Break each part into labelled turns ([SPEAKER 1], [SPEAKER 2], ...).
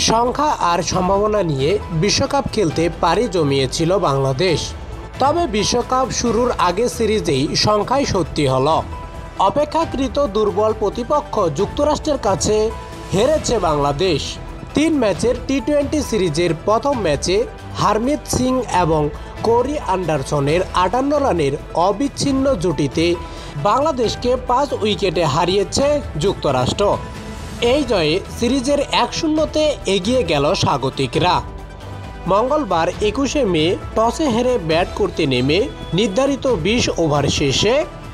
[SPEAKER 1] সংখ্যা আর সম্ভাবনা নিয়ে বিশ্বকাপ খেলতে পাড়ি জমিয়েছিল বাংলাদেশ। তবে বিশ্বকাপ শুরুর আগে সিরিজেই সংখ্যাই সত্যি হলো। অপেক্ষাকৃত দুর্বল প্রতিপক্ষ যুক্তরাষ্ট্রের কাছে হেরেছে বাংলাদেশ। 3 ম্যাচের টি-20 সিরিজের প্রথম ম্যাচে হারমিত সিং এবং কোরি অ্যান্ডারসনের 58 রানের অবিচ্ছিন্ন জুটিতে বাংলাদেশকে 5 উইকেটে হারিয়েছে যুক্তরাষ্ট্র। এই জয়ে সিরিজের 1-0-তে এগিয়ে গেল স্বাগতিকরা। মঙ্গলবার 21শে মে টসে হেরে ব্যাট করতে নেমে নির্ধারিত 20 ওভার শেষে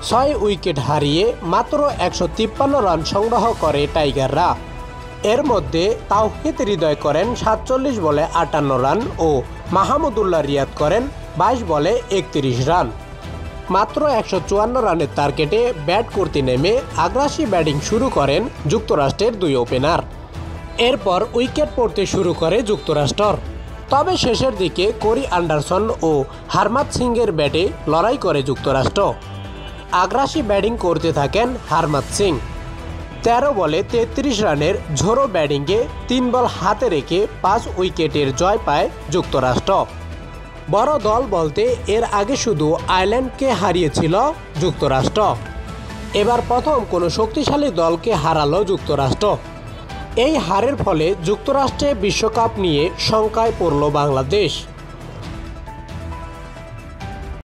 [SPEAKER 1] 6 উইকেট হারিয়ে মাত্র 153 রান সংগ্রহ করে টাইগাররা। এর মধ্যে তাওহিদ হৃদয় করেন 47 বলে 58 রান ও মাহমুদুল্লাহ রিয়াদ করেন 22 বলে 31 রান। মাত্র 154 রানের টার্গেটে ব্যাট করতে নেমে আগ্রাসী ব্যাটিং শুরু করেন যুক্তরাষ্ট্রের 2 ওপেনার। এরপর উইকেট পড়তে শুরু করে যুক্তরাষ্ট্র। তবে শেষের দিকে কোরি অ্যান্ডারসন ও হারমিত সিংয়ের ব্যাটে লড়াই করে যুক্তরাষ্ট্র। আগ্রাসী ব্যাটিং করতে থাকেন হারমিত সিং। 13 বলে 33 রানের ঝোড়ো ব্যাটিংয়ে 3 বল হাতে রেখে 5 উইকেটের জয় পায় যুক্তরাষ্ট্র। বড় দল বলতে এর আগে শুধু আয়ারল্যান্ডকে হারিয়েছিল যুক্তরাষ্ট্র। এবার প্রথম কোনো শক্তিশালী দলকে হারালো যুক্তরাষ্ট্র। এই হারের ফলে যুক্তরাষ্ট্রে বিশ্বকাপ নিয়ে শঙ্কায় পড়ল বাংলাদেশ।